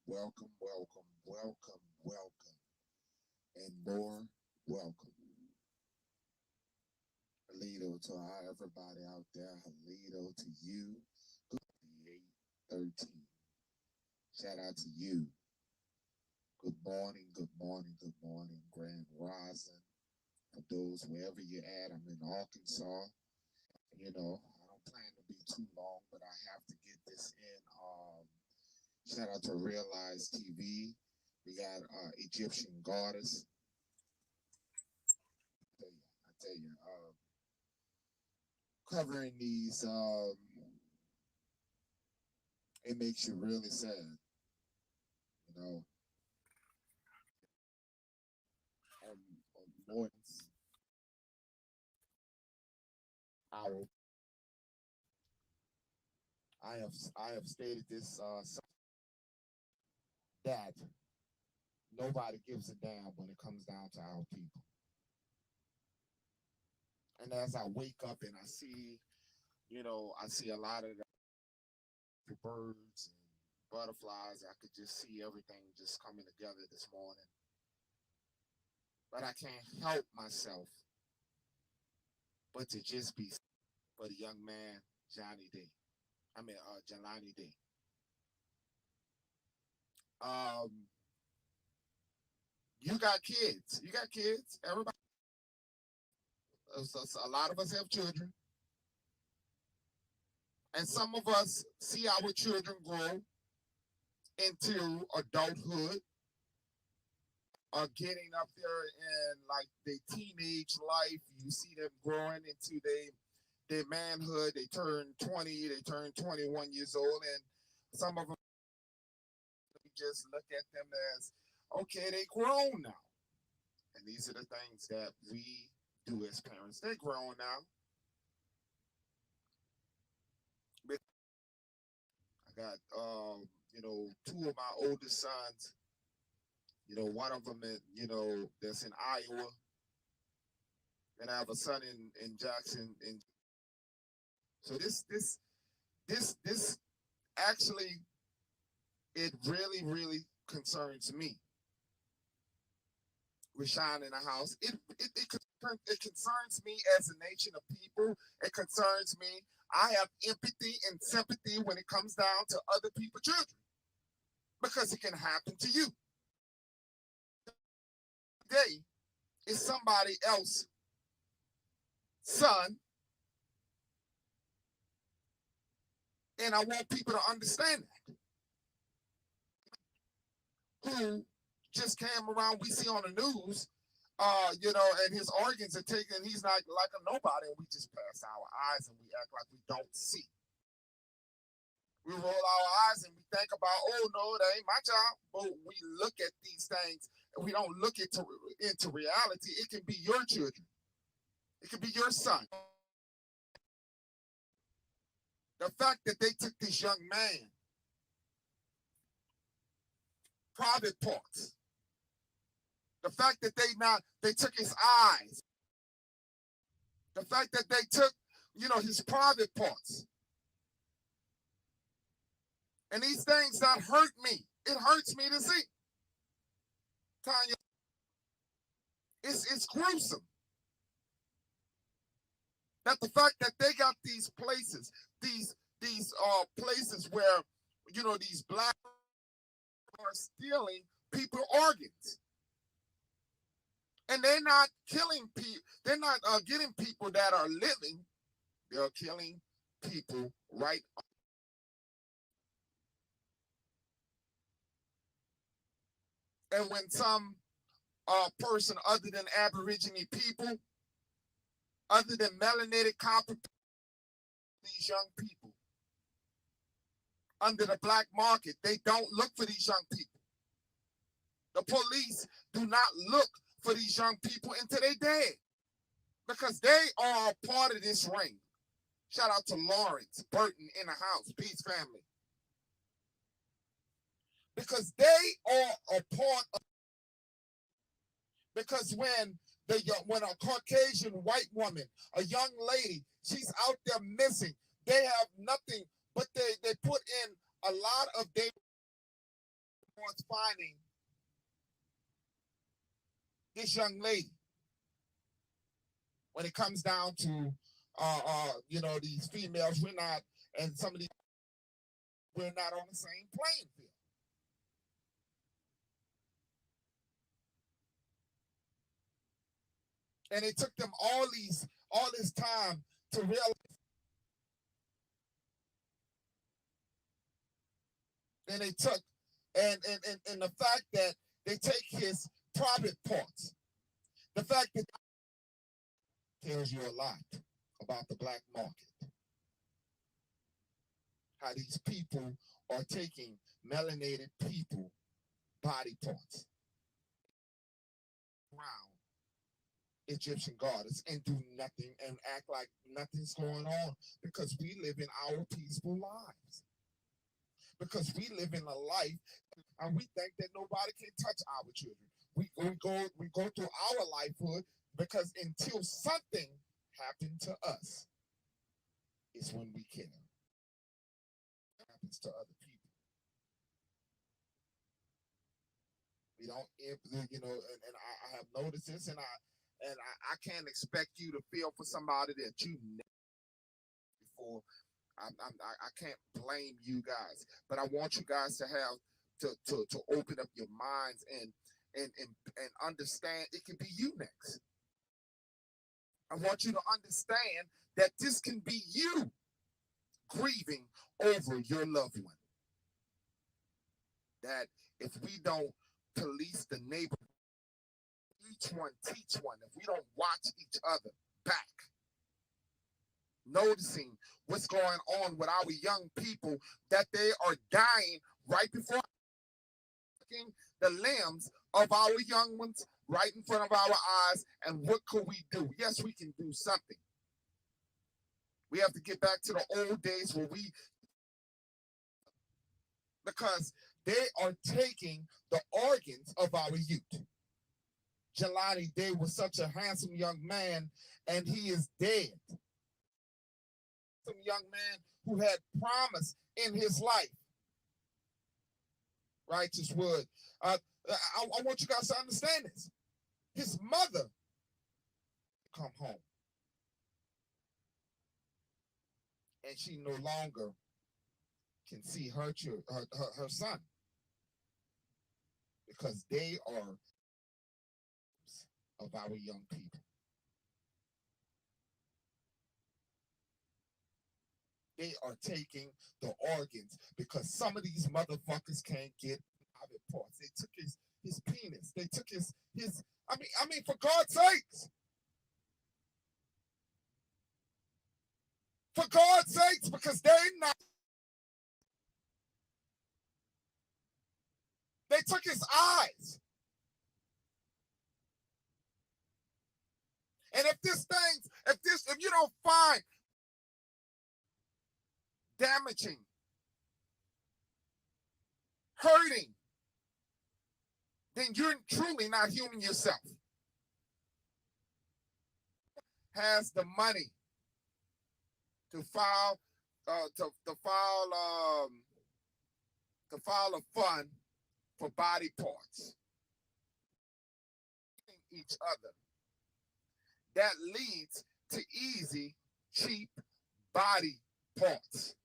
Welcome, welcome, welcome, welcome, and more welcome. Halito to everybody out there. Halito to you. 813. Shout out to you. Good morning, good morning, good morning. Grand Rising. For those wherever you're at, I'm in Arkansas. I don't plan to be too long, but I have to get this in. Shout out to Realize TV. We got Egyptian goddess. I tell you, covering these, it makes you really sad. Avoidance. I have stated this that nobody gives a damn when it comes down to our people. And as I wake up and I see, I see a lot of the birds and butterflies. I could just see everything just coming together this morning. But I can't help myself but to just be for the young man, Jelani Day. You got kids. You got kids. Everybody. A lot of us have children. And some of us see our children grow into adulthood, getting up there in like the teenage life. You see them growing into their manhood. They turn 20, they turn 21 years old, and some of them just look at them as, okay, they grown now. And these are the things that we do as parents. They're grown now. I got, two of my oldest sons. One of them, that's in Iowa. And I have a son in Jackson. So this actually, it really, really concerns me. We're shining in the house. It concerns me as a nation of people. It concerns me. I have empathy and sympathy when it comes down to other people's children, because it can happen to you. Today is somebody else's son, and I want people to understand that. Who just came around, we see on the news, and his organs are taken, he's not like a nobody, and we just pass our eyes and we act like we don't see. We roll our eyes and we think about, oh no, that ain't my job. But we look at these things and we don't look into reality. It can be your children. It can be your son. The fact that they took this young man private parts. The fact that they took his eyes. The fact that they took, his private parts. And these things that hurt me. It hurts me to see. Tanya, it's gruesome. That the fact that they got these places, these places where, these black are stealing people's organs. And they're not killing people. They're not getting people that are living. They're killing people right. And when some person other than Aborigine people, other than melanated copper, these young people under the black market. They don't look for these young people. The police do not look for these young people until they're dead, because they are a part of this ring. Shout out to Lawrence Burton in the house, Peace family. Because they are a part of, because when a Caucasian white woman, a young lady, she's out there missing, they have nothing, but they put in a lot of their towards finding this young lady. When it comes down to these females, we're not, and some of these, we're not on the same playing field. And it took them all this time to realize. And they took, and the fact that they take his private parts, the fact that tells you a lot about the black market. How these people are taking melanated people body parts around Egyptian goddess and do nothing and act like nothing's going on, because we live in our peaceful lives. Because we live in a life and we think that nobody can touch our children. We go through our lifehood, because until something happened to us is when we care. It happens to other people. We don't, and I have noticed this, and I can't expect you to feel for somebody that you never before. I can't blame you guys, but I want you guys to have to open up your minds and understand it can be you next. I want you to understand that this can be you grieving over your loved one. That if we don't police the neighborhood, each one teach one, if we don't watch each other back, noticing what's going on with our young people, that they are dying right before the limbs of our young ones right in front of our eyes. And what could we do? Yes, we can do something. We have to get back to the old days where because they are taking the organs of our youth. Jelani Day was such a handsome young man, and he is dead. Some young man who had promise in his life. Righteous Wood. I want you guys to understand this. His mother come home, and she no longer can see her son, because they are of our young people. They are taking the organs, because some of these motherfuckers can't get private parts. They took his penis. They took his I mean, for God's sakes. For God's sakes, because they're not. They took his eyes. And if you don't find damaging, hurting, then you're truly not human yourself. Has the money to file a fund for body parts. Each other. That leads to easy, cheap body parts.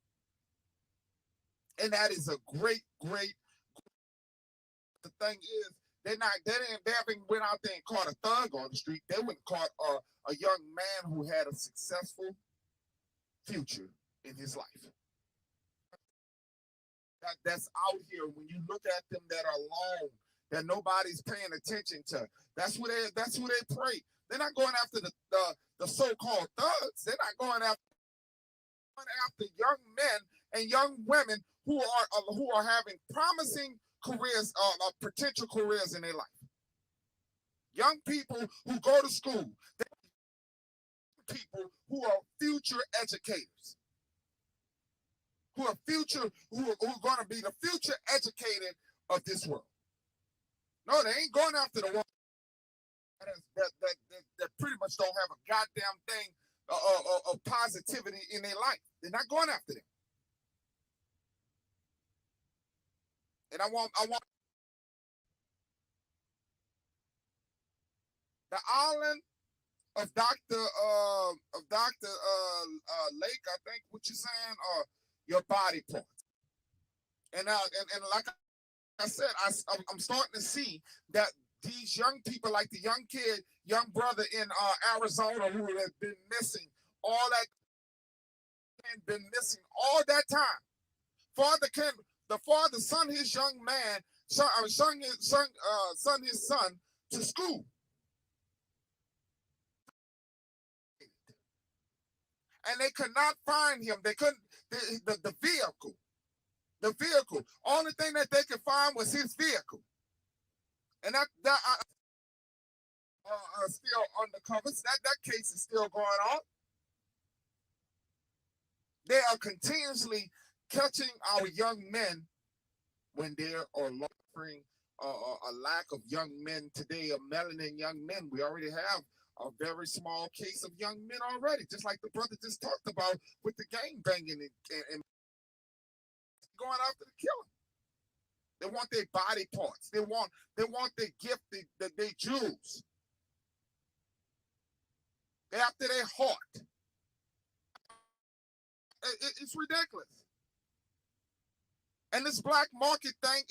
And that is a great. The thing is, they haven't went out there and caught a thug on the street. They went and caught a young man who had a successful future in his life. That's out here. When you look at them that are alone, that nobody's paying attention to, that's who they pray. They're not going after the so-called thugs. They're not going after after young men and young women who are having promising careers, potential careers in their life. Young people who go to school, people who are future educators, who are going to be the future educated of this world. No, they ain't going after the one that pretty much don't have a goddamn thing of positivity in their life. They're not going after them. And I want the island of Dr. Lake, I think what you're saying, or your body parts. And like I said, I'm starting to see that these young people, like the young brother in Arizona who has been missing time. The father sent his young man, son his son to school. And they could not find him. They couldn't, the vehicle. The vehicle. Only thing that they could find was his vehicle. And that still undercover. That case is still going on. They are continuously catching our young men when there are suffering a lack of young men today, of melanin young men. We already have a very small case of young men already, just like the brother just talked about with the gang banging and going after the killer. They want their body parts. They want their gift, their jewels. They're after their heart. It's ridiculous. And this black market thing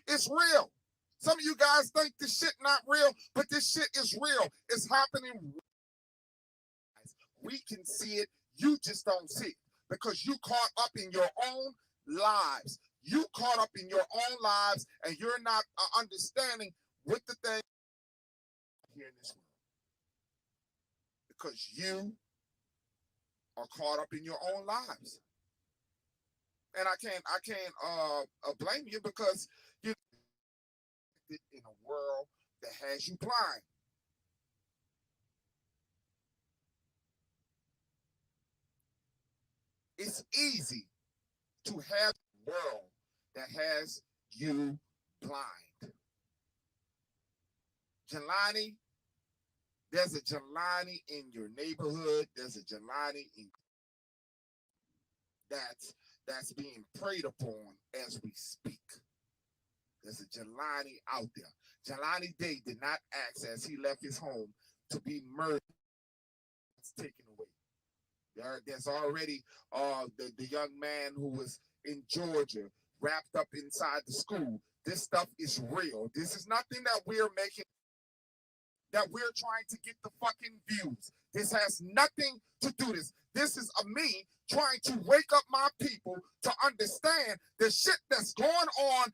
it's real. Some of you guys think this shit not real, but this shit is real. It's happening. We can see it. You just don't see it because you caught up in your own lives. You caught up in your own lives, and you're not understanding what the thing here in this world. Because you are caught up in your own lives. And I can't blame you because you're in a world that has you blind. It's easy to have a world that has you blind. Jelani, there's a Jelani in your neighborhood. There's a Jelani in that's being preyed upon as we speak. There's a Jelani out there. Jelani Day did not ask as he left his home to be murdered. It's taken away. There's already the young man who was in Georgia wrapped up inside the school. This stuff is real. This is nothing that we're making, that we're trying to get the fucking views. This has nothing to do this. This is me trying to wake up my people to understand the shit that's going on.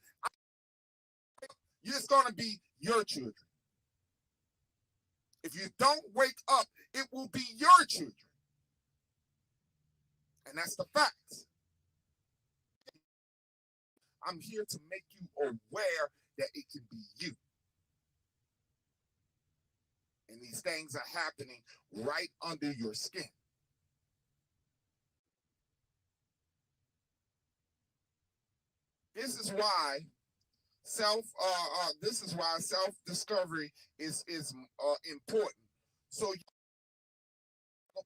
It's going to be your children. If you don't wake up, it will be your children. And that's the facts. I'm here to make you aware that it can be you. And these things are happening right under your skin. This is why self-discovery is important. So you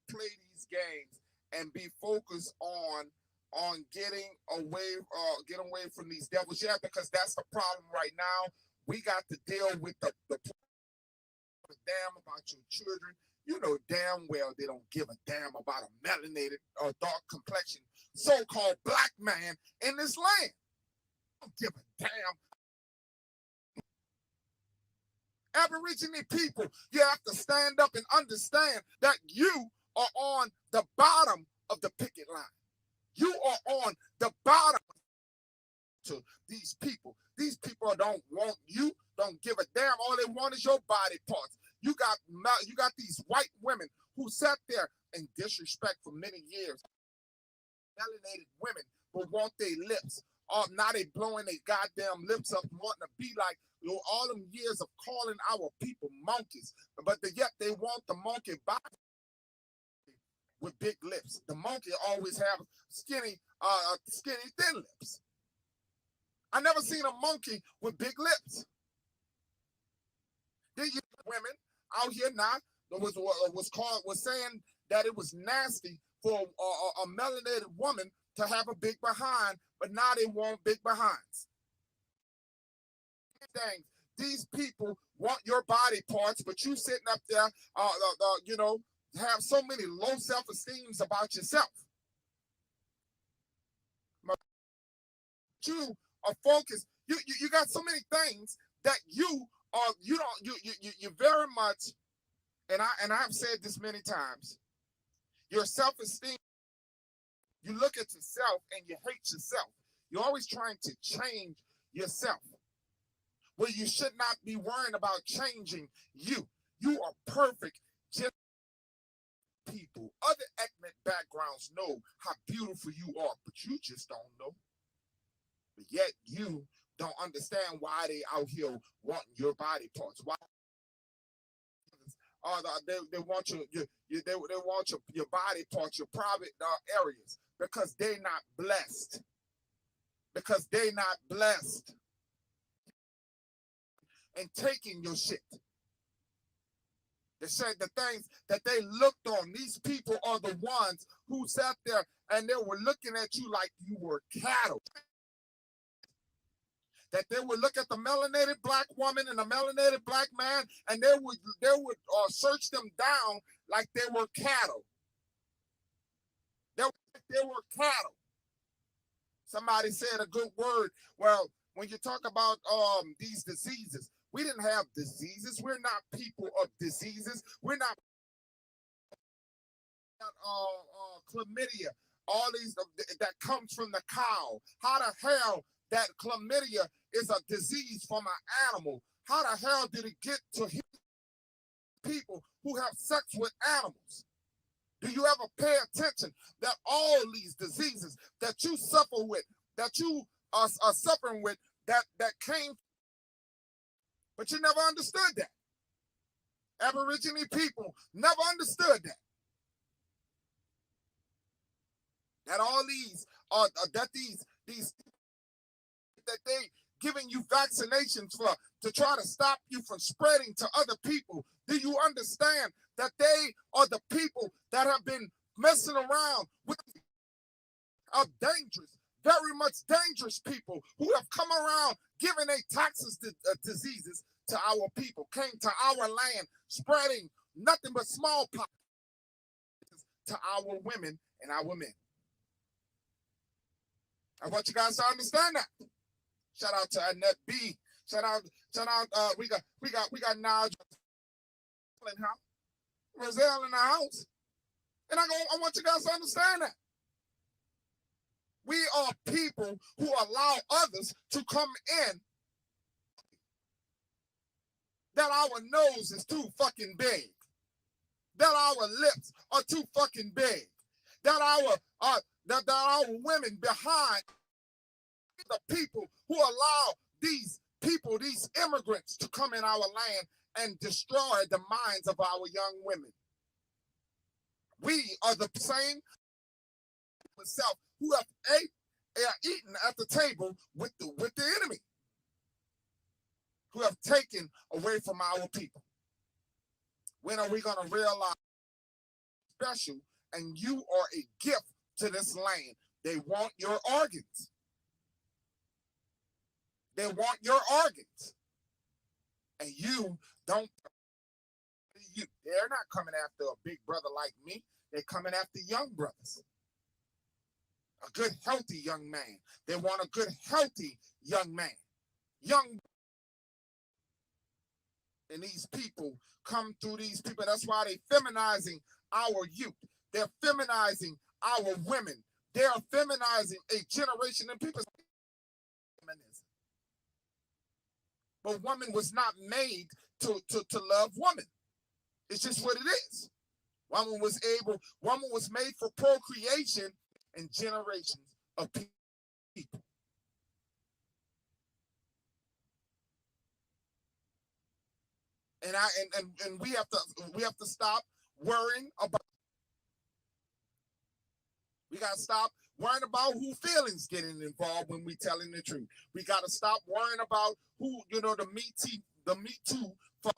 play these games and be focused on getting away from these devils. Yeah, because that's the problem right now. We got to deal with the damn about your children. You know damn well they don't give a damn about a melanated or dark complexion so-called black man in this land. Don't give a damn. Aborigine people, you have to stand up and understand that you are on the bottom of the picket line. You are on the bottom to these people. These people don't want you, don't give a damn. All they want is your body parts. You got these white women who sat there in disrespect for many years. melanated women will want their lips. Now they blowing their goddamn lips up, wanting to be like, you know, all them years of calling our people monkeys, but yet they want the monkey body with big lips. The monkey always have skinny, thin lips. I never seen a monkey with big lips. Then you women out here now was saying that it was nasty for a melanated woman to have a big behind, but now they want big behinds. These people want your body parts, but you sitting up there, you know, have so many low self-esteems about yourself. You are focused. You got so many things that you very much, and I've said this many times, your self-esteem, you look at yourself and you hate yourself. You're always trying to change yourself. Well, you should not be worrying about changing you. You are perfect. Just people, other ethnic backgrounds know how beautiful you are, but you just don't know. But yet you don't understand why they out here wanting your body parts. Why? They want they want your body parts, your private areas, because they're not blessed. Because they're not blessed. And taking your shit. They said the things that they looked on. These people are the ones who sat there and they were looking at you like you were cattle. That they would look at the melanated black woman and the melanated black man, and they would search them down like they were cattle. They were cattle. Somebody said a good word. Well, when you talk about these diseases, we didn't have diseases. We're not people of diseases. We're not chlamydia. All these that comes from the cow. How the hell that chlamydia is a disease from an animal? How the hell did it get to people who have sex with animals? Do you ever pay attention that all these diseases that you suffer with, that you are suffering with, that came, but you never understood that. Aborigine people never understood that. That all these that they giving you vaccinations for to try to stop you from spreading to other people. Do you understand that they are the people that have been messing around with dangerous, very much dangerous people who have come around giving their taxes to diseases to our people, came to our land, spreading nothing but smallpox to our women and our men. I want you guys to understand that. Shout out to Annette B. Shout out. We got Nigel in house, Roselle in the house, and I want you guys to understand that we are people who allow others to come in. That our nose is too fucking big. That our lips are too fucking big. That our women behind the people who allow these people, these immigrants, to come in our land and destroy the minds of our young women. We are the same self who have eaten at the table with the enemy, who have taken away from our people. When are we going to realize special and you are a gift to this land? They want your organs. They want your organs. And you don't. They're not coming after a big brother like me. They're coming after young brothers. A good, healthy young man. They want a good, healthy young man. And these people come through these people. That's why they're feminizing our youth. They're feminizing our women. They're feminizing a generation of people. But woman was not made to love woman. It's just what it is. Woman was made for procreation and generations of people. And we have to stop worrying about. We gotta stop worrying about who feelings getting involved when we telling the truth. We gotta stop worrying about who, the Me Too. We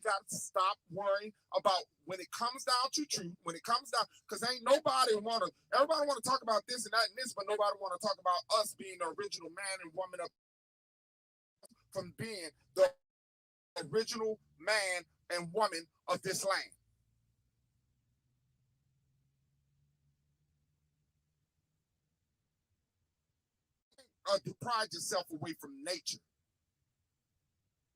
gotta stop worrying about when it comes down to truth. When it comes down, because ain't nobody everybody wanna talk about this and that and this, but nobody wanna talk about us being the original man and woman from being the original man and woman of this land. Deprive yourself away from nature.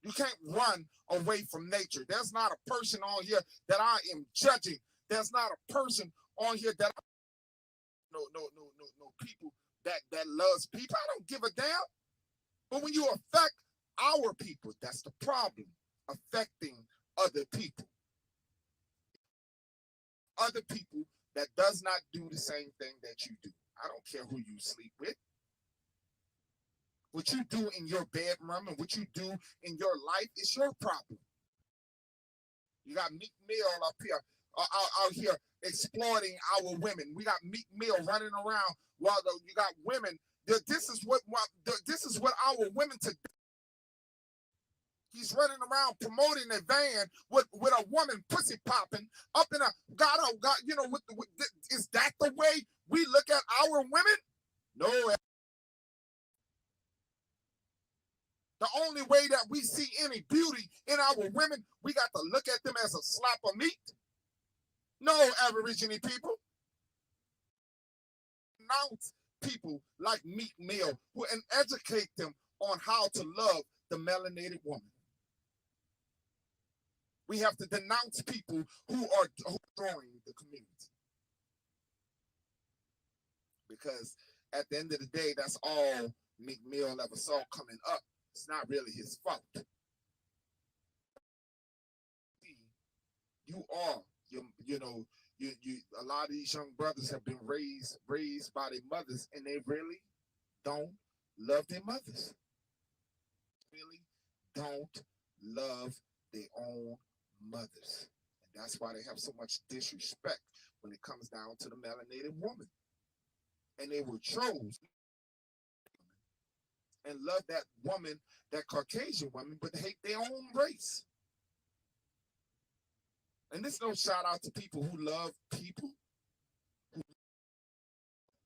You can't run away from nature. There's not a person on here that I am judging. There's not a person on here that no people that loves people. I don't give a damn. But when you affect our people, that's the problem. Affecting other people. Other people that does not do the same thing that you do. I don't care who you sleep with. What you do in your bedroom and what you do in your life is your problem. You got Meek Mill up here, out here exploiting our women. We got Meek Mill running around while you got women. This is what our women today. He's running around promoting a van with a woman pussy popping up in a God. Is that the way we look at our women? No. The only way that we see any beauty in our women, we got to look at them as a slap of meat. No, Aborigine people. Announce people like Meek Mill and educate them on how to love the melanated woman. We have to denounce people who are destroying the community. Because at the end of the day, that's all Meek Mill ever saw coming up. It's not really his fault. You are, a lot of these young brothers have been raised by their mothers, and they really don't love their mothers. Really don't love their own mothers. And that's why they have so much disrespect when it comes down to the melanated woman. And they were chose and love that woman, that Caucasian woman, but hate their own race. And this no shout out to people who love people, and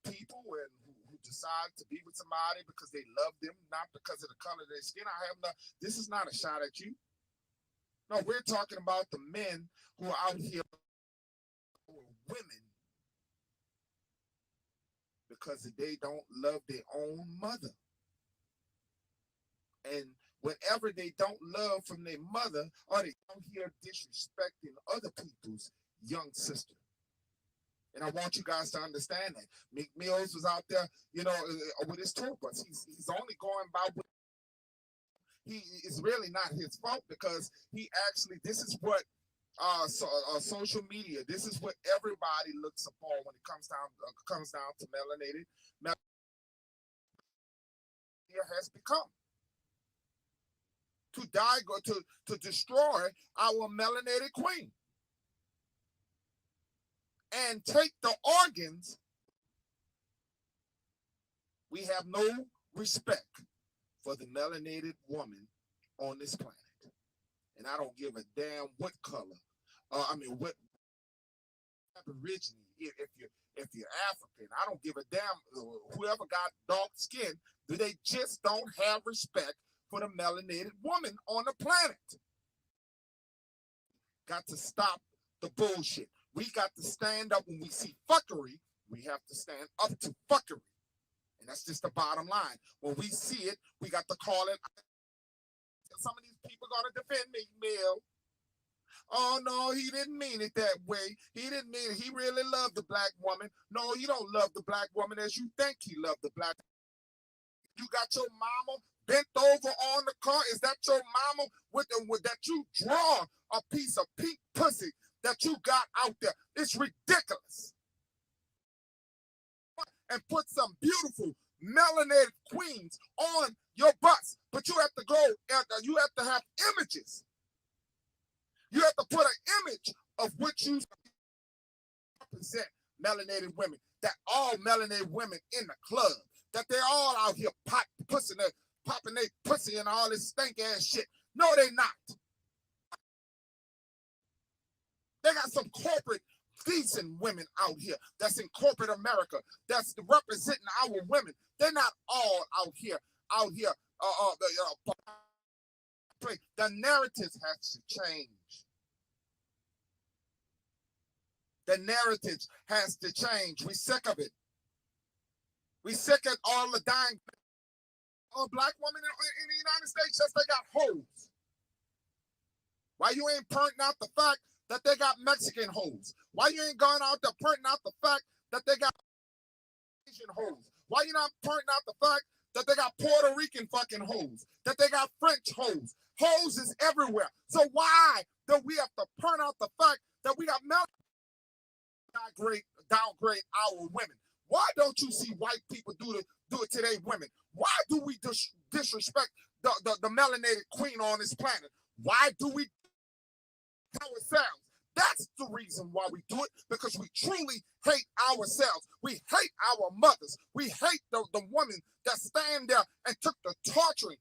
who decide to be with somebody because they love them, not because of the color of their skin. This is not a shot at you. No, we're talking about the men who are out here for women because they don't love their own mother. And whatever they don't love from their mother, or they out here disrespecting other people's young sister. And I want you guys to understand that. Meek Mills was out there, with his tour bus. He's only going by what it's really not his fault, because he actually, this is what social media, this is what everybody looks upon when it comes down to melanated. Has become to destroy our melanated queen and take the organs. We have no respect for the melanated woman on this planet, and I don't give a damn what color. What Aborigine. If you're African, I don't give a damn. Whoever got dark skin, they just don't have respect for the melanated woman on the planet. Got to stop the bullshit. We got to stand up when we see fuckery. We have to stand up to fuckery. And that's just the bottom line. When we see it, we got to call it. Some of these people are going to defend Meek Mill. Oh, no, he didn't mean it that way. He didn't mean it. He really loved the black woman. No, you don't love the black woman as you think he loved the black woman. You got your mama bent over on the car. Is that your mama with that you draw a piece of pink pussy that you got out there? It's ridiculous. and put some beautiful melanated queens on your bus. But you have to go, you have to have images. You have to put an image of what you represent melanated women. That all melanated women in the club, that they're all out here popping their pussy and all this stank ass shit. No, they're not. They got some corporate decent women out here that's in corporate America that's representing our women. They're not all out here. The narrative has to change. The narrative has to change. We sick of it. We sick of all the dying black women in the United States just they got hoes. Why you ain't pointing out the fact that they got Mexican hoes? Why you ain't going out there pointing out the fact that they got Asian hoes? Why you not pointing out the fact that they got Puerto Rican fucking hoes? That they got French hoes? Hoes is everywhere. So why do we have to point out the fact that we got downgrade our women? Why don't you see white people do it to their women? Why do we disrespect the melanated queen on this planet? Why do we ourselves? That's the reason why we do it, because we truly hate ourselves. We hate our mothers. We hate the women that stand there and took the torturing.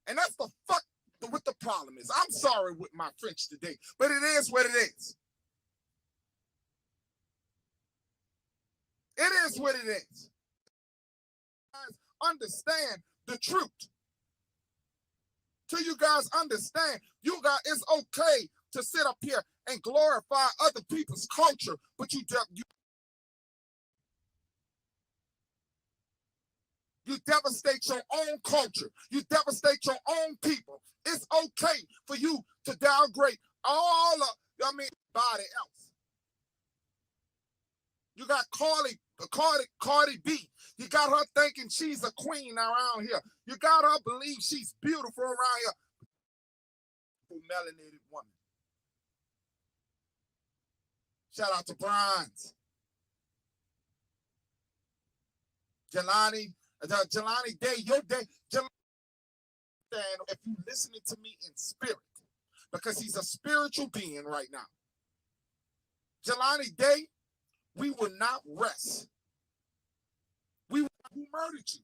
And that's the fuck what the problem is. I'm sorry with my French today, but it is what it is. It is what it is. Understand the truth. Till you guys understand, it's okay to sit up here and glorify other people's culture, but you devastate your own culture. You devastate your own people. It's okay for you to downgrade all of, everybody else. You got Cardi B. You got her thinking she's a queen around here. You got her believe she's beautiful around here. Melanated woman. Shout out to Bronze. Jelani Day, your day. Jelani, if you're listening to me in spirit, because he's a spiritual being right now. Jelani Day, we will not rest. Who murdered you?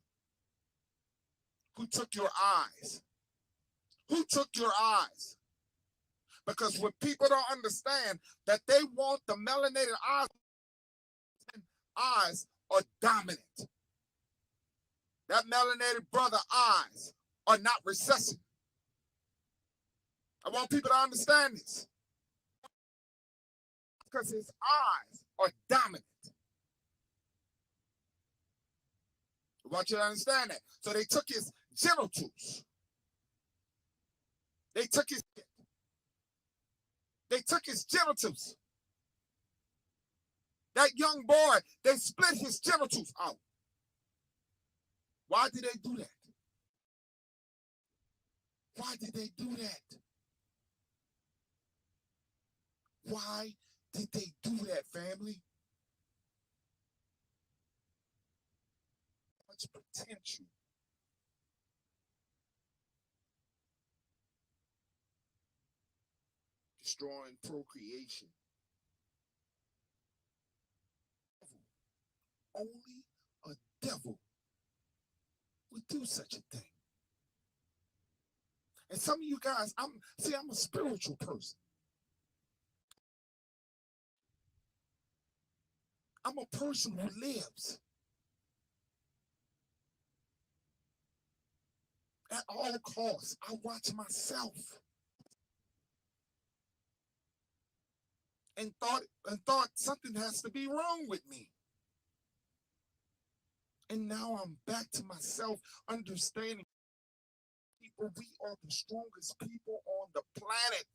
Who took your eyes? Who took your eyes? Because what people don't understand, that they want the melanated eyes are dominant. That melanated brother eyes are not recessive. I want people to understand this. Because his eyes are dominant. I want you to understand that. So they took his genitals. They took his genitals. That young boy, they split his genitals out. Why did they do that? Why did they do that? Why did they do that, family? Much potential. Destroying procreation. Only a devil would do such a thing. And some of you guys, I'm a spiritual person. I'm a person who lives. At all costs, I watch myself. And thought something has to be wrong with me. And now I'm back to myself, understanding people, we are the strongest people on the planet.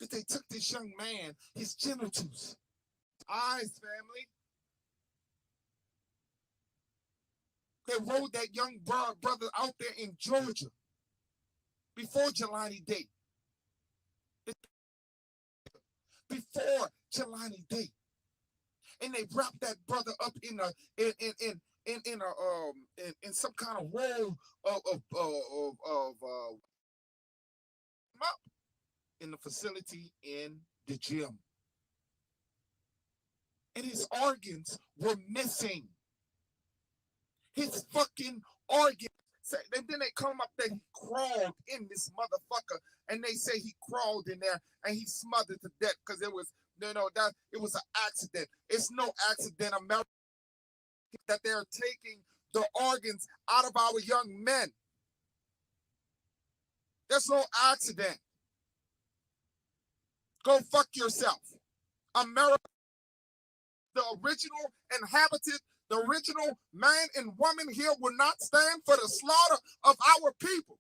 That they took this young man, his genitals, eyes, family. They rode that young brother out there in Georgia before Jelani Day. before Jelani Day, and they wrapped that brother up in some kind of roll of up in the facility in the gym, and his organs were missing. His fucking organs. And then they come up that he crawled in this motherfucker, and they say he crawled in there and he smothered to death because it was that it was an accident. It's no accident, America, that they're taking the organs out of our young men. There's no accident. Go fuck yourself. America, the original inhabited, the original man and woman here will not stand for the slaughter of our people.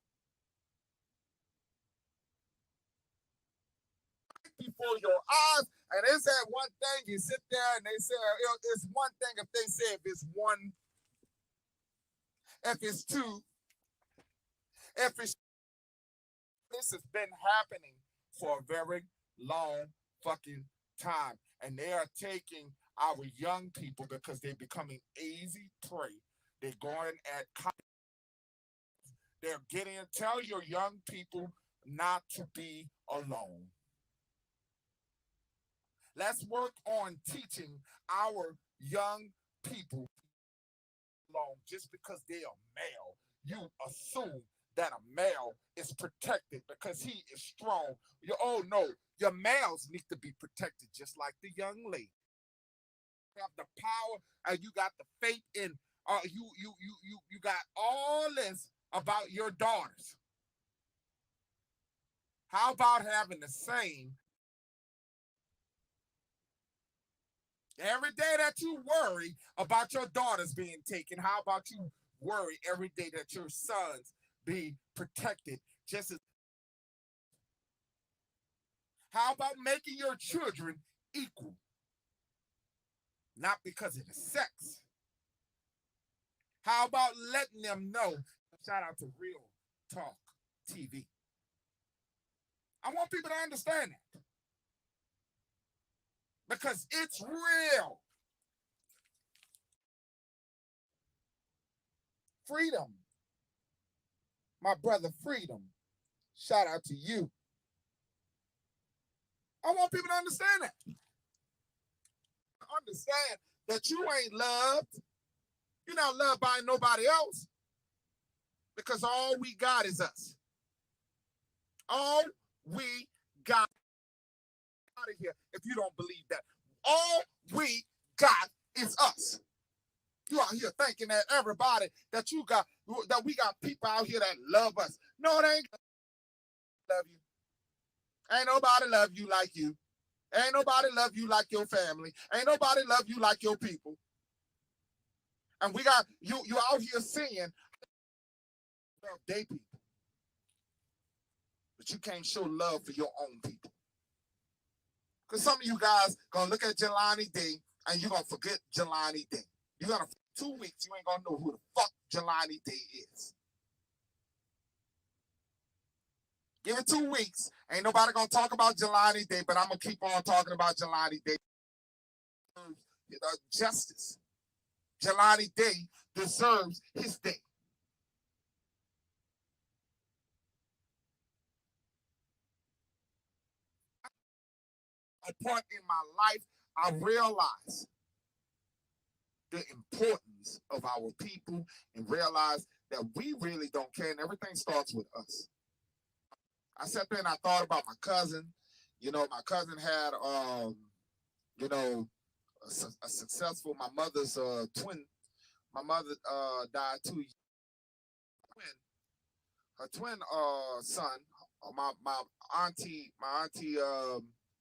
Before your eyes, and they said one thing, you sit there and they say it's one thing if they say if it's one, if it's two, if it's this has been happening for a very long fucking time. And they are taking our young people because they're becoming easy prey. They're going at they're getting tell your young people not to be alone. Let's work on teaching our young people alone. Just because they are male, you assume that a male is protected because he is strong. Oh no, your males need to be protected just like the young lady. You have the power and you got the faith in you got all this about your daughters. How about having the same every day that you worry about your daughters being taken? How about you worry every day that your sons be protected just as how about making your children equal? Not because of the sex. How about letting them know? Shout out to Real Talk TV. I want people to understand that. Because it's real. Freedom. My brother Freedom. Shout out to you. I want people to understand that. Understand that you ain't loved. You're not loved by nobody else. Because all we got is us. All we got out of here, if you don't believe that. All we got is us. You out here thinking that everybody that you got, that we got people out here that love us. No, they ain't love you. Ain't nobody love you like you. Ain't nobody love you like your family. Ain't nobody love you like your people. And we got you out here saying love their people. But you can't show love for your own people. Because some of you guys gonna look at Jelani Day and you're gonna forget Jelani Day. You're gonna 2 weeks, you ain't gonna know who the fuck Jelani Day is. Give it 2 weeks. Ain't nobody gonna talk about Jelani Day, but I'm gonna keep on talking about Jelani Day. Justice. Jelani Day deserves his day. A point in my life, I realized the importance of our people and realized that we really don't care, and everything starts with us. I sat there and I thought about my cousin. You know, my cousin had, you know, a successful, my mother's twin. My mother died 2 years. Her twin son, my auntie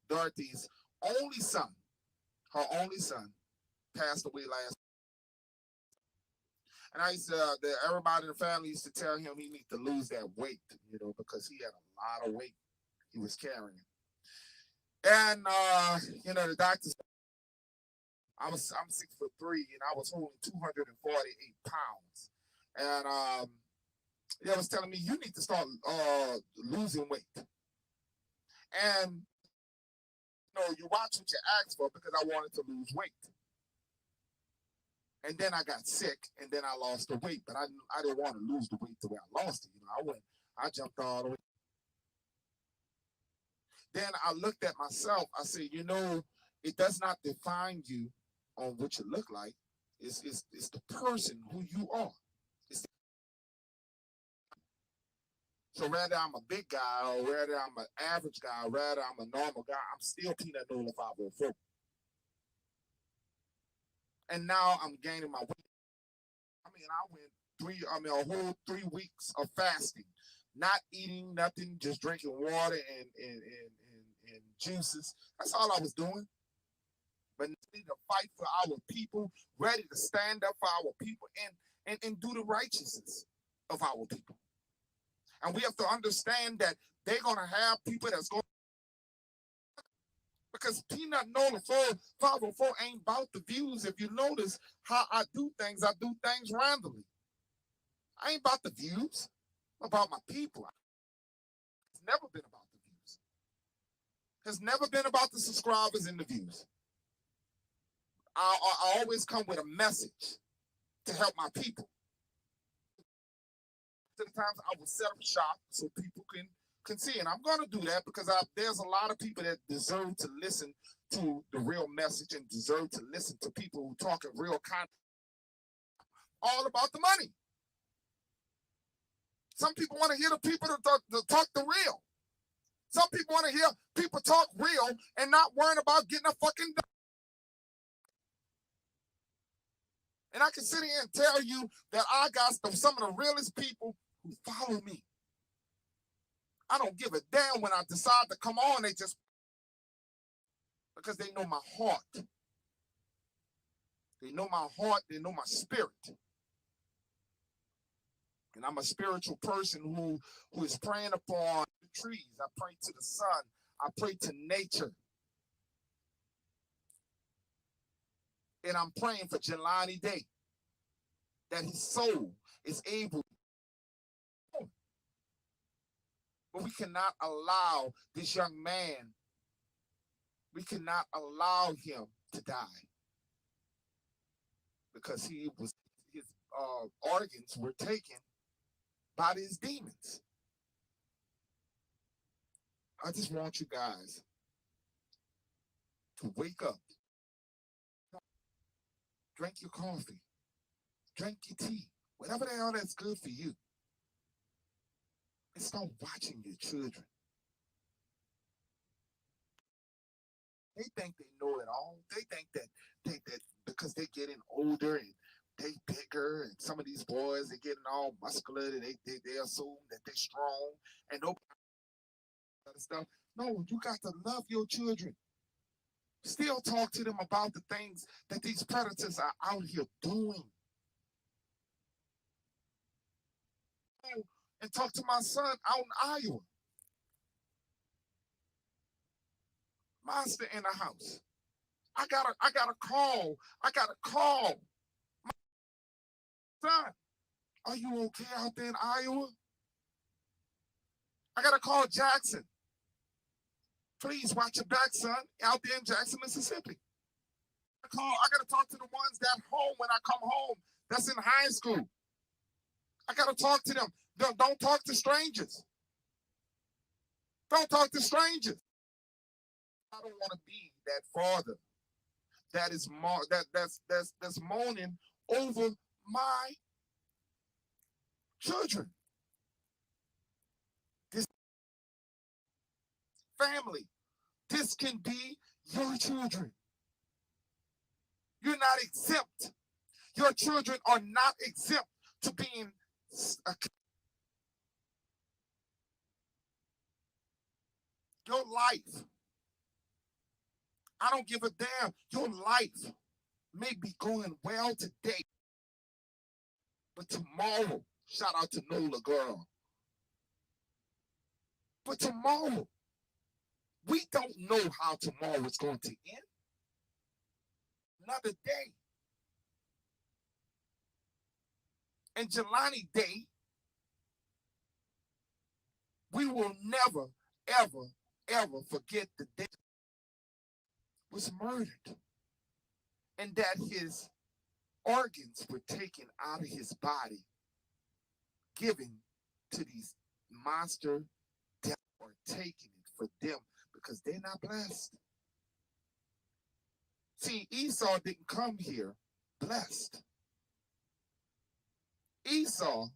Dorothy's only son, her only son, passed away last. And I used to, everybody in the family used to tell him he needed to lose that weight, you know, because he had a lot of weight he was carrying. And you know, the doctor said, I'm 6'3" and I was holding 248 pounds. And they was telling me you need to start losing weight. And No, you watch what you ask for because I wanted to lose weight. And then I got sick, and then I lost the weight. But I didn't want to lose the weight the way I lost it. I jumped all the way. Then I looked at myself. I said, it does not define you on what you look like. It's the person who you are. So whether I'm a big guy or whether I'm an average guy, or whether I'm a normal guy, I'm still Peanut Nola 504. And now I'm gaining my weight. I went a whole 3 weeks of fasting, not eating nothing, just drinking water and juices. That's all I was doing. But ready to fight for our people, ready to stand up for our people and do the righteousness of our people. And we have to understand that they're going to have people that's going to, because Peanut Nola 504 ain't about the views. If you notice how I do things randomly. I ain't about the views, I'm about my people. It's never been about the views. It's never been about the subscribers and the views. I always come with a message to help my people. Sometimes I will set up shop so people can see. And I'm going to do that because there's a lot of people that deserve to listen to the real message and deserve to listen to people who talk in real content. All about the money. Some people want to hear the people that talk the real. Some people want to hear people talk real and not worrying about getting a fucking dollar. And I can sit here and tell you that I got some of the realest people who follow me. I don't give a damn when I decide to come on. They just, because they know my heart. They know my heart. They know my spirit. And I'm a spiritual person who is praying upon the trees. I pray to the sun. I pray to nature. And I'm praying for Jelani Day, that his soul is able. But we cannot allow this young man, we cannot allow him to die. Because his organs were taken by these demons. I just want you guys to wake up. Drink your coffee. Drink your tea. Whatever the hell that's good for you. And start watching your children. They think they know it all. They think that because they're getting older and they bigger, and some of these boys are getting all muscular, and they assume that they're strong and no other stuff. No, you got to love your children. Still talk to them about the things that these predators are out here doing. And talk to my son out in Iowa. Monster in the house. I got a call. My son, are you okay out there in Iowa? I got to call Jackson. Please watch your back, son, out there in Jackson, Mississippi. I got to talk to the ones that home when I come home, that's in high school. I got to talk to them. Don't talk to strangers. Don't talk to strangers. I don't want to be that father that is that's moaning over my children. This family, this can be your children. You're not exempt. Your children are not exempt to being your life. I don't give a damn. Your life may be going well today, but tomorrow, shout out to Nola girl. But tomorrow, we don't know how tomorrow is going to end. Another day. And Jelani Day, we will never, ever, ever forget the day was murdered, and that his organs were taken out of his body, given to these monster devils, or taking it for them because they're not blessed. See, Esau didn't come here blessed. Esau,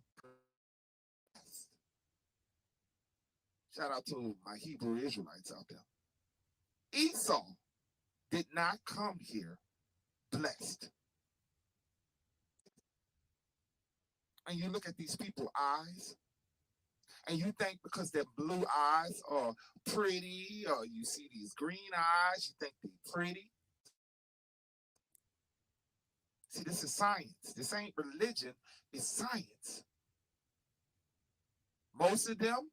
shout out to my Hebrew Israelites out there. Esau did not come here blessed. And you look at these people's eyes, and you think because their blue eyes are pretty, or you see these green eyes, you think they're pretty. See, this is science. This ain't religion, it's science. Most of them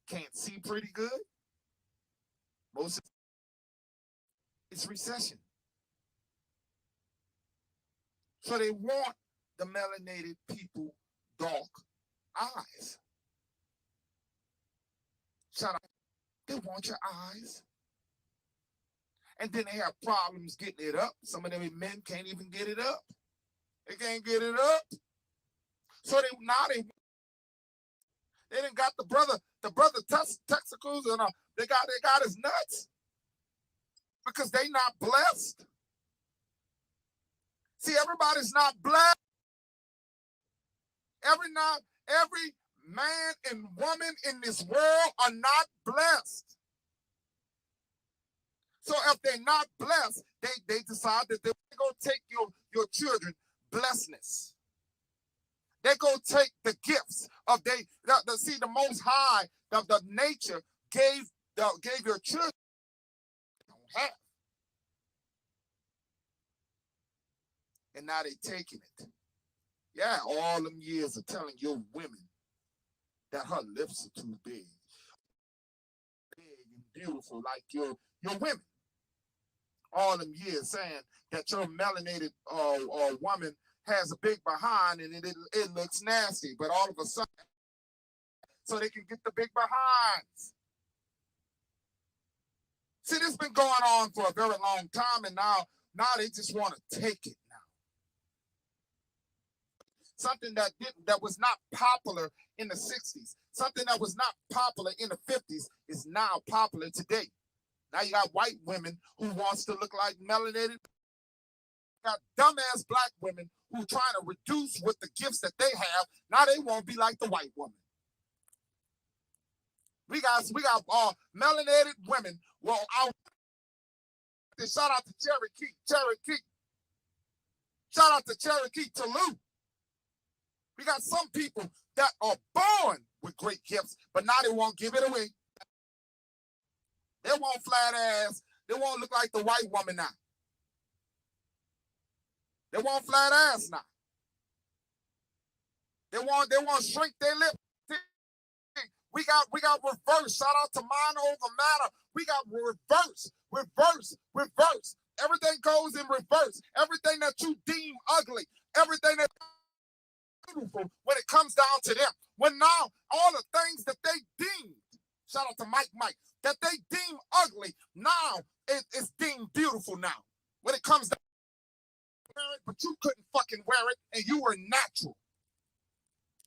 can't see pretty good. Most of it's recession. So they want the melanated people dark eyes. Shout out. They want your eyes. And then they have problems getting it up. Some of them men can't even get it up. They can't get it up. So they done got the brother testicles, and they got his nuts because they not blessed. See, everybody's not blessed. Every man and woman in this world are not blessed. So if they're not blessed, they decide that they're going to take your children blessedness. They're going to take the gifts of see the Most High, the nature gave your children. Don't have. And now they're taking it. Yeah, all them years of telling your women that her lips are too big and beautiful like your women. All them years saying that your melanated woman has a big behind and it looks nasty, but all of a sudden, so they can get the big behinds. See, this has been going on for a very long time, and now they just want to take it now. Something that was not popular in the 60s, something that was not popular in the 50s is now popular today. Now you got white women who wants to look like melanated. You got dumbass black women who trying to reduce with the gifts that they have. Now they won't be like the white woman. We got melanated women. Well, shout out to Cherokee. Shout out to Cherokee Toulouse. We got some people that are born with great gifts, but now they won't give it away. They want flat ass. They won't look like the white woman now. They want flat ass now. They want shrink their lips. We got reverse. Shout out to Mind Over Matter. We got reverse. Everything goes in reverse. Everything that you deem ugly, everything that's beautiful, when it comes down to them. When now all the things that they deemed, shout out to Mike, that they deem ugly, now it's deemed beautiful now. When it comes down to wear it, but you couldn't fucking wear it, and you were natural.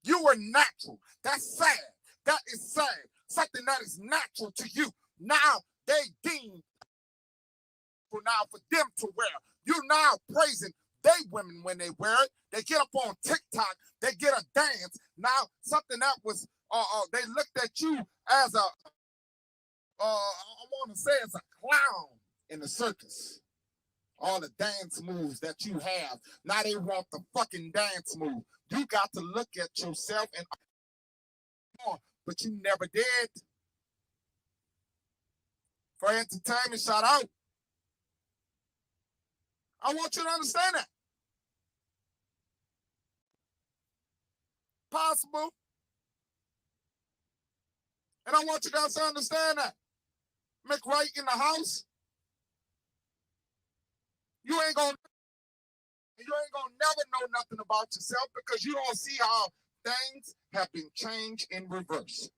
You were natural. That's sad. That is sad. Something that is natural to you. Now they deem for them to wear. You're now praising they women when they wear it. They get up on TikTok. They get a dance. Now something that was they looked at you as a I want to say as a clown in the circus. All the dance moves that you have. Now they want the fucking dance move. You got to look at yourself and but you never did. For entertainment, shout out. I want you to understand that. Possible. And I want you guys to understand that. McWright in the house. You ain't gonna never know nothing about yourself because you don't see how things have been changed in reverse.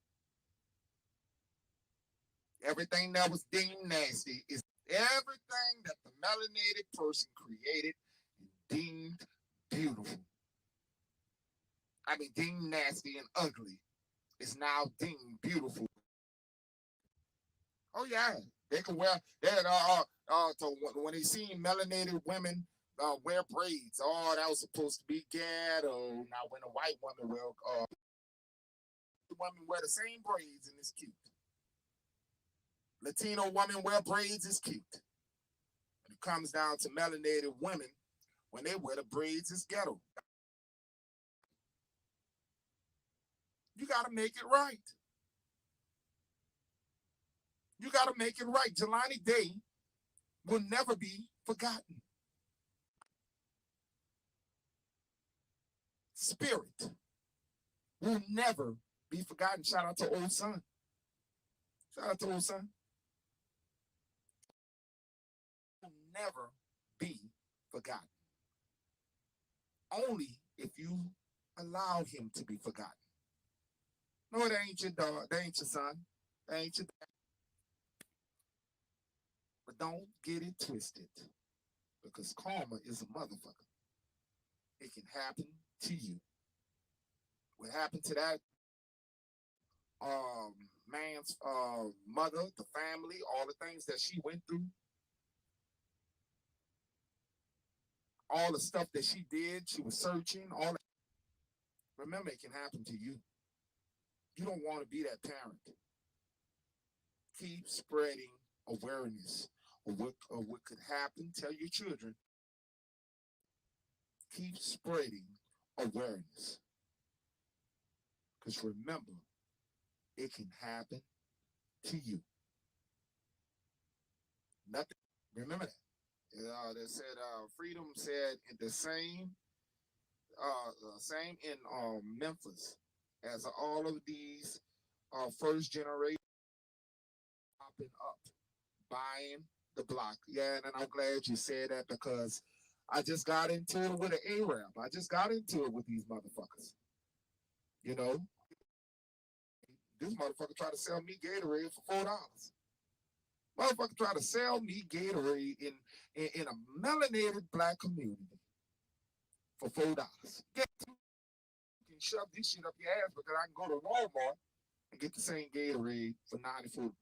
Everything that was deemed nasty is Everything that the melanated person created and deemed beautiful, I mean, deemed nasty and ugly, is now deemed beautiful. Oh yeah, they can wear that. So when they seen melanated women wear braids, oh, that was supposed to be ghetto. Now when a white woman wear, the women wear the same braids and it's cute. Latino women wear braids is cute. When it comes down to melanated women, when they wear the braids, it's ghetto. You got to make it right. You got to make it right. Jelani Day will never be forgotten. Spirit will never be forgotten. Shout out to old son. Shout out to old son. Will never be forgotten. Only if you allow him to be forgotten. No, that ain't your dog. That ain't your son. That ain't your dad. But don't get it twisted. Because karma is a motherfucker. It can happen to you. What happened to that man's mother, the family, all the things that she went through, all the stuff that she did, she was searching, all that. Remember, it can happen to you. You don't want to be that parent. Keep spreading awareness of what could happen. Tell your children. Keep spreading awareness. Because remember, it can happen to you. Nothing. Remember that. They said freedom said the same in Memphis as all of these first generation popping up, buying the block. Yeah, and I'm glad you said that because I just got into it with an Arab. I just got into it with these motherfuckers. You know, this motherfucker tried to sell me Gatorade for $4. Motherfucker tried to sell me Gatorade in a melanated black community for $4. You can shove this shit up your ass because I can go to Walmart and get the same Gatorade for 94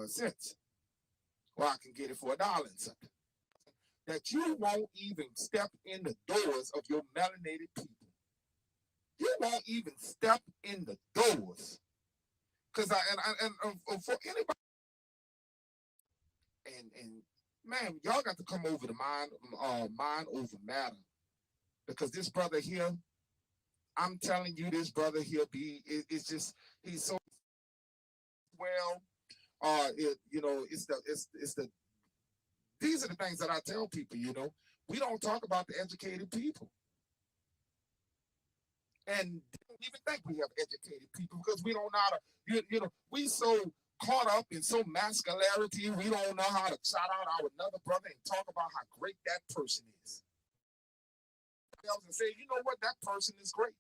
cents. Or I can get it for $1 and something. That you won't even step in the doors of your melanated people. You won't even step in the doors. Because for anybody, and man, y'all got to come over to mind over matter. Because this brother here, I'm telling you, this brother here it's just, he's so well, it's the these are the things that I tell people, we don't talk about the educated people. And don't even think we have educated people because we don't know how to, we so caught up in so masculinity, we don't know how to shout out our another brother and talk about how great that person is. And say, you know what, that person is great.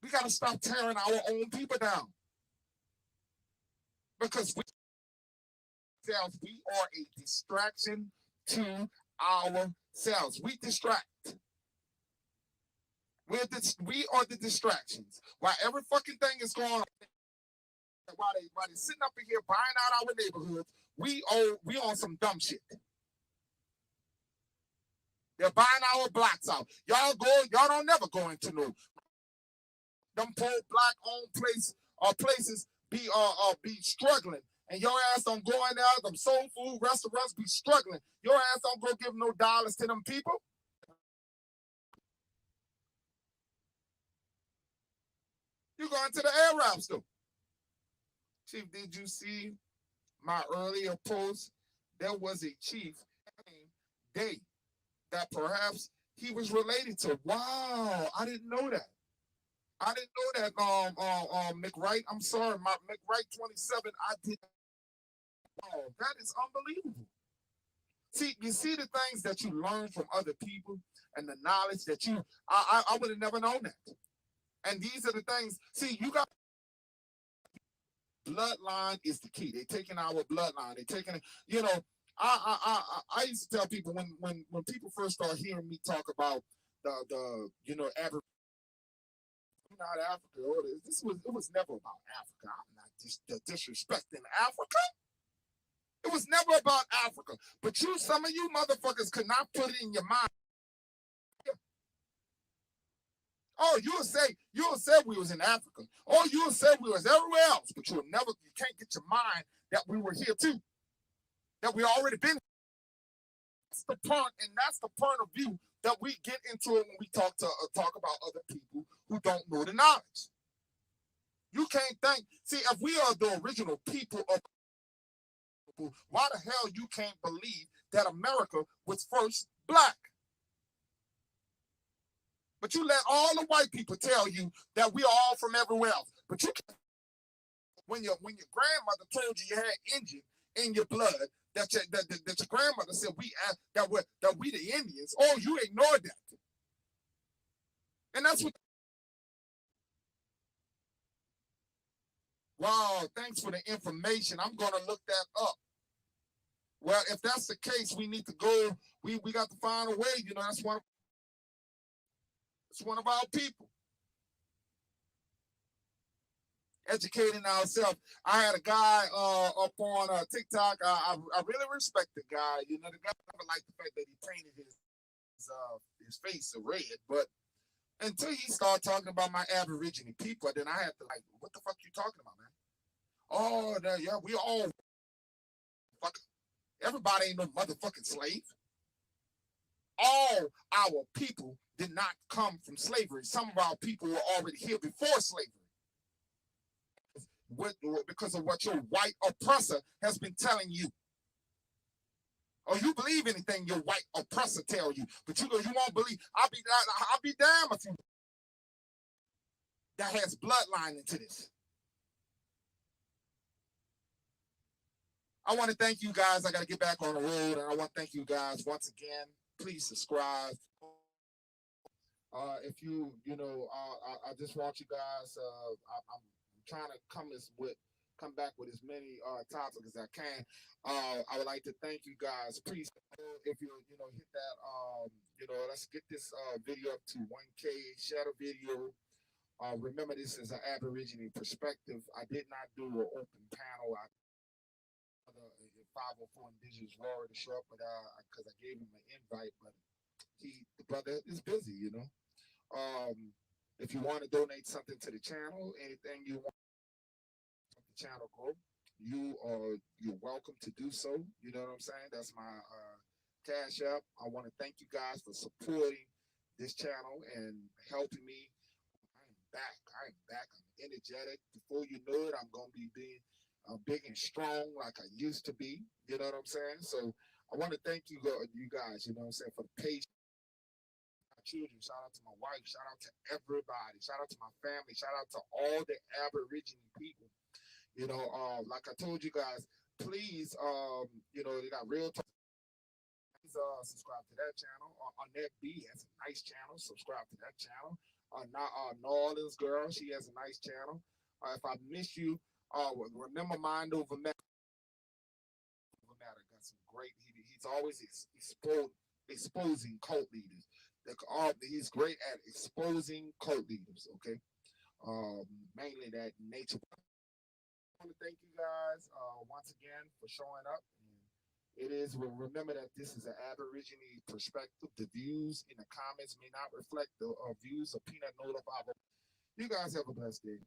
We got to stop tearing our own people down. Because we are a distraction to ourselves. We distract. We are the distractions. While every fucking thing is going on, while they sitting up in here buying out our neighborhoods, we on some dumb shit. They're buying our blocks out. Y'all don't never go into no them poor black owned places be struggling. And your ass don't go in there, them soul food restaurants be struggling. Your ass don't go give no dollars to them people. You going to the Arab store. Chief, did you see my earlier post? There was a chief named Day that perhaps he was related to. Wow, I didn't know that. I didn't know that, McWright. I'm sorry, my McWright 27. I did. Wow, that is unbelievable. See, you see the things that you learn from other people and the knowledge that I would have never known that. And these are the things. See, you got bloodline is the key. They're taking our bloodline. They're taking it. You know, I used to tell people when people first start hearing me talk about the average. Not Africa. It was never about Africa. I'm not just disrespecting Africa. It was never about Africa. But some of you motherfuckers could not put it in your mind. Oh, you'll say we was in Africa. Oh, you'll say we was everywhere else, but you can't get your mind that we were here too. That we already been. That's the point, and that's the point of view that we get into it when we talk about other people who don't know the knowledge. You can't think. See, if we are the original people of people, why the hell you can't believe that America was first black? But you let all the white people tell you that we are all from everywhere else. But you can't. When your grandmother told you you had Indian in your blood, that your grandmother said that we the Indians. Oh, you ignored that, and that's what. Wow, thanks for the information. I'm gonna look that up. Well, if that's the case, we need to go. We got to find a way. You know, that's one of our people. Educating ourselves. I had a guy up on TikTok. I really respect the guy. You know, the guy never liked the fact that he painted his face red, but until he started talking about my Aborigine people, then I had to like, what the fuck you talking about, man? Oh, yeah, we all fuck. Everybody ain't no motherfucking slave. All our people did not come from slavery. Some of our people were already here before slavery. Because of what your white oppressor has been telling you. Or you believe anything your white oppressor tell you, but you won't believe. I'll be damned if you that has bloodline into this. I want to thank you guys. I got to get back on the road, and I want to thank you guys once again. Please subscribe. If I just want you guys. I'm trying to come back with as many topics as I can. I would like to thank you guys. Please, if you hit that, let's get this video up to 1K. Share the video. Remember, this is an Aborigine perspective. I did not do an open panel. 504 indigenous warrior to show up, but because I gave him an invite, but the brother is busy, you know. If you want to donate something to the channel, anything you want to the channel grow, you're welcome to do so. You know what I'm saying? That's my Cash App. I want to thank you guys for supporting this channel and helping me. I'm back. I'm energetic. Before you know it, I'm gonna be being big and strong like I used to be. You know what I'm saying? So I want to thank you guys, you know what I'm saying, for the patience. My children, shout out to my wife, shout out to everybody, shout out to my family, shout out to all the Aborigine people. You know, like I told you guys, please, they got real talk. Please subscribe to that channel. Annette B has a nice channel. Subscribe to that channel. New Orleans girl, she has a nice channel. If I miss you, remember Mind Over Matter. Got some great. He's always exposing cult leaders. He's great at exposing cult leaders. Okay, mainly that nature. I want to thank you guys once again for showing up. It is. Remember that this is an Aborigine perspective. The views in the comments may not reflect the views of Peanut Notified. You guys have a blessed day.